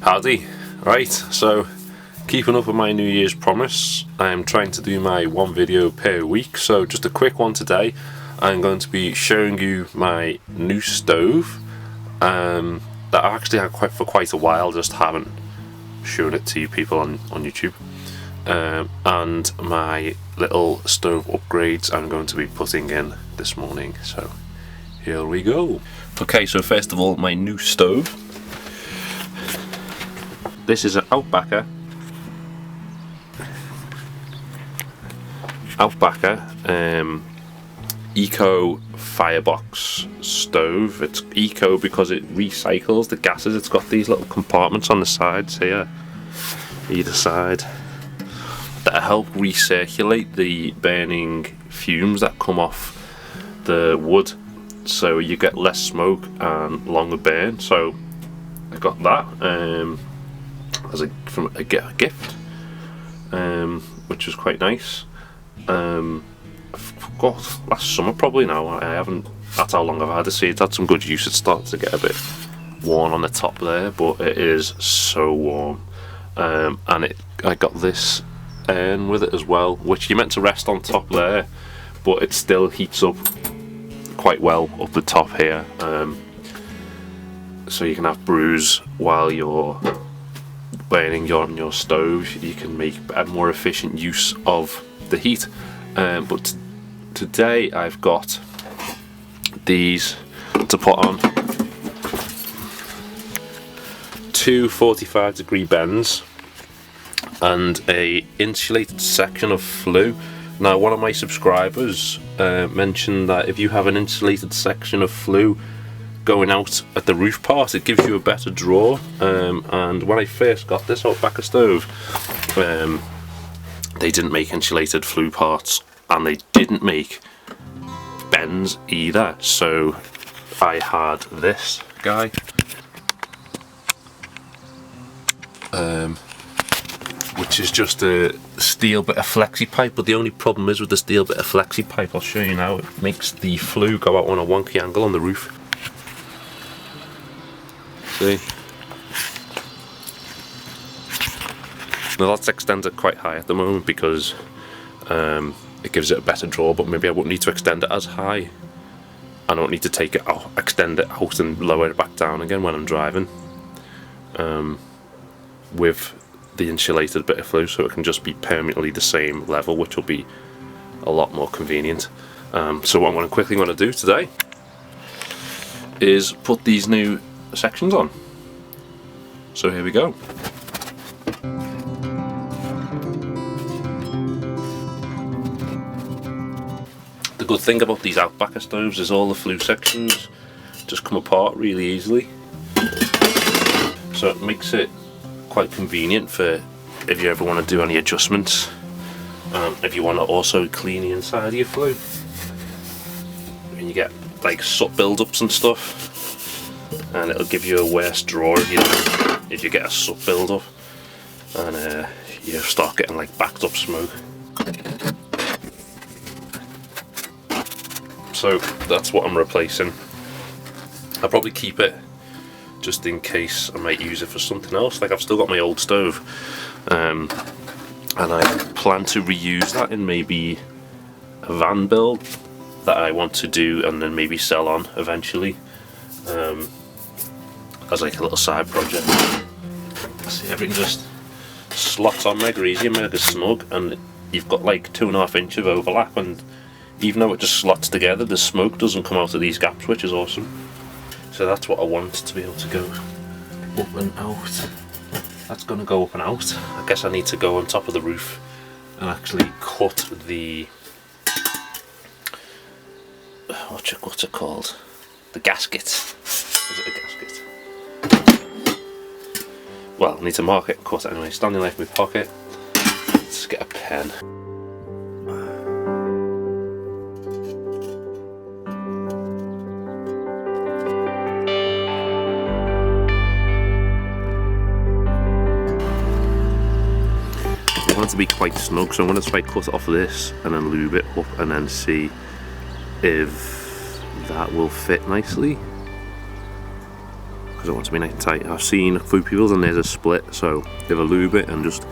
Howdy. Right, so keeping up with my New Year's promise, I am trying to do my one video per week. So just a quick one today. I'm going to be showing you my new stove that I actually had for quite a while, just haven't shown it to you people on YouTube. And my little stove upgrades I'm going to be putting in this morning. So here we go. Okay, so first of all, my new stove. This is an Outbacker Eco Firebox stove. It's eco because it recycles the gases. It's got these little compartments on the sides here, either side, that help recirculate the burning fumes that come off the wood, so you get less smoke and longer burn. So I got that as a gift, which was quite nice. I forgot, last summer probably now. I haven't, that's how long I've had it. See, it's had some good use. It started to get a bit worn on the top there, but it is so warm. And I got this urn with it as well, which you're meant to rest on top there, but it still heats up quite well up the top here. So you can have brews while you're burning on your stove. You can make a more efficient use of the heat. But today I've got these to put on, two 45-degree bends and a insulated section of flue. Now, one of my subscribers mentioned that if you have an insulated section of flue going out at the roof part, it gives you a better draw. And when I first got this Outbacker stove, they didn't make insulated flue parts, and they didn't make bends either. So I had this guy, which is just a steel bit of flexi pipe. But the only problem is with the steel bit of flexi pipe, I'll show you now, it makes the flue go out on a wonky angle on the roof. See? Now that's extended quite high at the moment because it gives it a better draw, but maybe I wouldn't need to extend it as high. I don't need to take it out, extend it out and lower it back down again when I'm driving with the insulated bit of flue, so it can just be permanently the same level, which will be a lot more convenient. So what I'm quickly going to do today is put these new sections on. So here we go. The good thing about these Outbacker stoves is all the flue sections just come apart really easily, so it makes it quite convenient for if you ever want to do any adjustments. If you want to also clean the inside of your flue, and you get like soot build-ups and stuff, and it'll give you a worse draw if you get a soot build-up and you start getting like backed up smoke. So that's what I'm replacing. I'll probably keep it just in case I might use it for something else. Like, I've still got my old stove, and I plan to reuse that in maybe a van build that I want to do and then maybe sell on eventually, as like a little side project. See, everything just slots on mega easy and mega snug, and you've got like 2.5 inches of overlap, and even though it just slots together, the smoke doesn't come out of these gaps, which is awesome. So that's what I want to be able to go up and out. That's going to go up and out. I guess I need to go on top of the roof and actually cut the, what's it called? The gasket. Is it a gasket? Well, I need to mark it and cut it anyway. Standing knife in my pocket. Let's get a pen. I want it to be quite snug, so I'm going to try cut it off this and then lube it up and then see if that will fit nicely. because I want to be nice and tight. I've seen a few people and there's a split, so if I lube it and just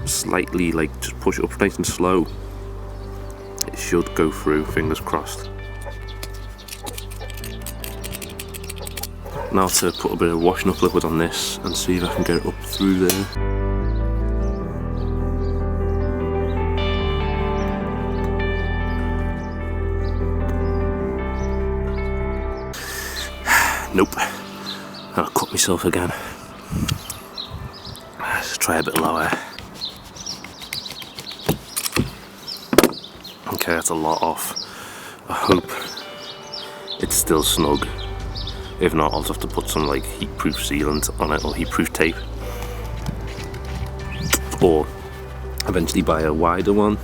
slightly like just push it up nice and slow, it should go through, fingers crossed. Now to put a bit of washing up liquid on this and see if I can get it up through there. Nope, I'll cut myself again. Let's try a bit lower. Okay, that's a lot off. I hope it's still snug. If not, I'll just have to put some like heat-proof sealant on it, or heat-proof tape. Or eventually buy a wider one.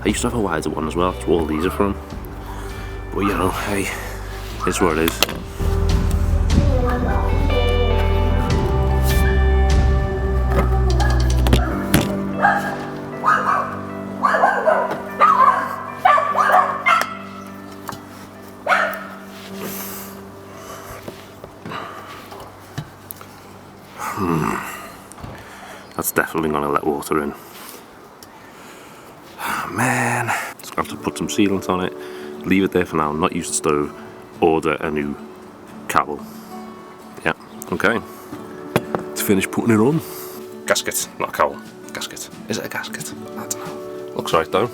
I used to have a wider one as well, that's where all these are from. But you know, hey, it's what it is. That's definitely gonna let water in. Oh, man, just gonna have to put some sealant on it, leave it there for now, not use the stove, order a new cowl. Yeah, okay. Let's finish putting it on. Gasket, not a cowl. Gasket. Is it a gasket? I don't know. Looks right though.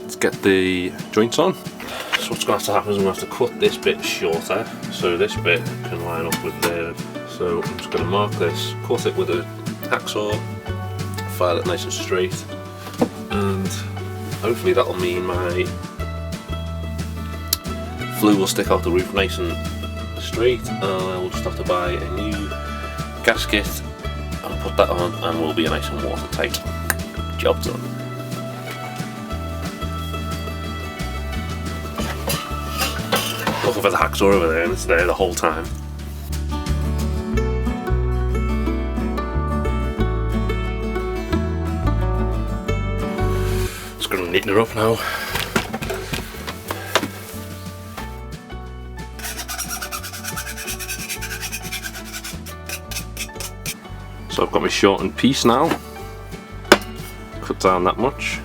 Let's get the joints on. So what's gonna have to happen is I'm gonna have to cut this bit shorter so this bit can line up with there. So I'm just gonna mark this, cut it with a hacksaw, file it nice and straight, and hopefully that'll mean my flue will stick out the roof nice and straight, and I'll just have to buy a new gasket and put that on, and we'll be nice and watertight. Job done. Looking for the hacksaw over there, and it's there the whole time. Neaten her up now. So I've got my shortened piece now, cut down that much,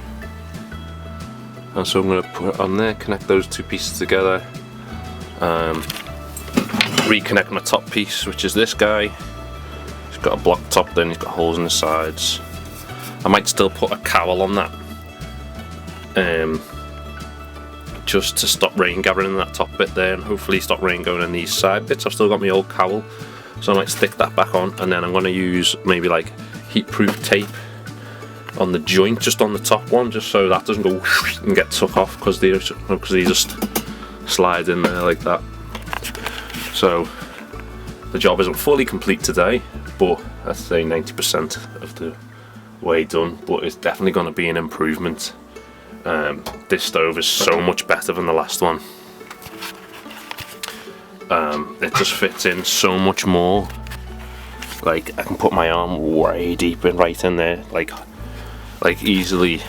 and so I'm going to put it on there, connect those two pieces together, reconnect my top piece, which is this guy. He's got a block top, then he's got holes in the sides. I might still put a cowl on that, just to stop rain gathering in that top bit there, and hopefully stop rain going in these side bits. I've still got my old cowl, so I might stick that back on, and then I'm going to use maybe like heat-proof tape on the joint, just on the top one, just so that doesn't go and get took off, because they just slide in there like that. So the job isn't fully complete today, but I'd say 90% of the way done, but it's definitely going to be an improvement. This stove is so much better than the last one. It just fits in so much more. Like I can put my arm way deep in, right in there, like easily,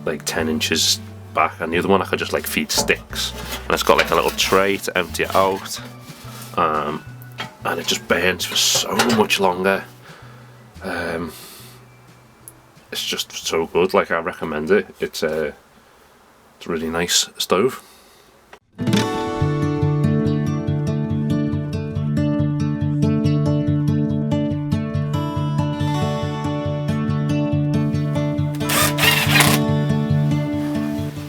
like 10 inches back. And the other one I could just like feed sticks, and it's got like a little tray to empty it out, and it just burns for so much longer. It's just so good. Like I recommend it. It's a really nice stove.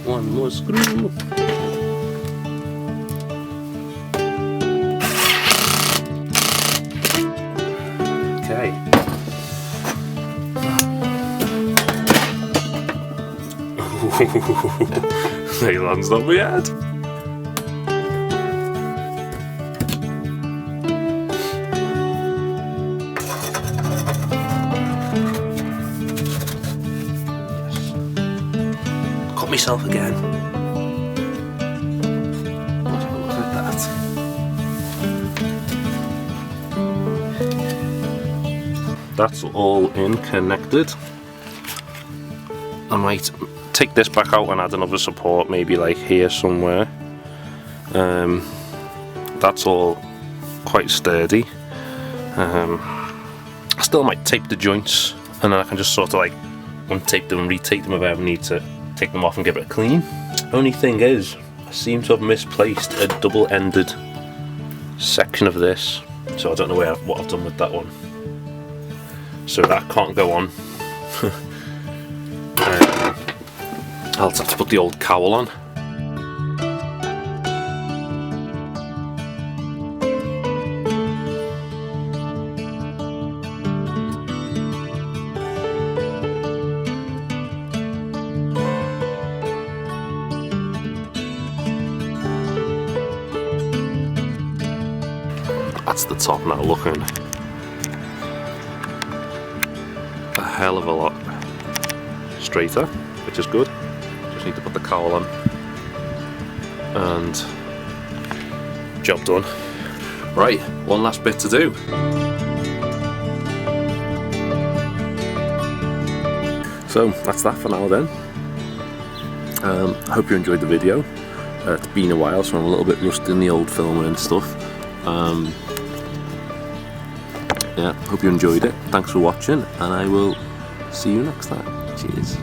One more screw. Okay. They lands on my head. Cut myself again. Look at that. That's all in connected. I might take this back out and add another support, maybe like here somewhere. That that's all quite sturdy. I still might tape the joints, and then I can just sort of like untape them and retape them if I ever need to take them off and give it a clean. Only thing is, I seem to have misplaced a double-ended section of this, so I don't know what I've done with that one. So that can't go on. I'll just have to put the old cowl on. That's the top now, looking a hell of a lot straighter, which is good. Just need to put the cowl on and job done. Right, one last bit to do. So that's that for now then. I hope you enjoyed the video. It's been a while, so I'm a little bit rusty in the old filming and stuff. Yeah, hope you enjoyed it. Thanks for watching, and I will see you next time. Cheers.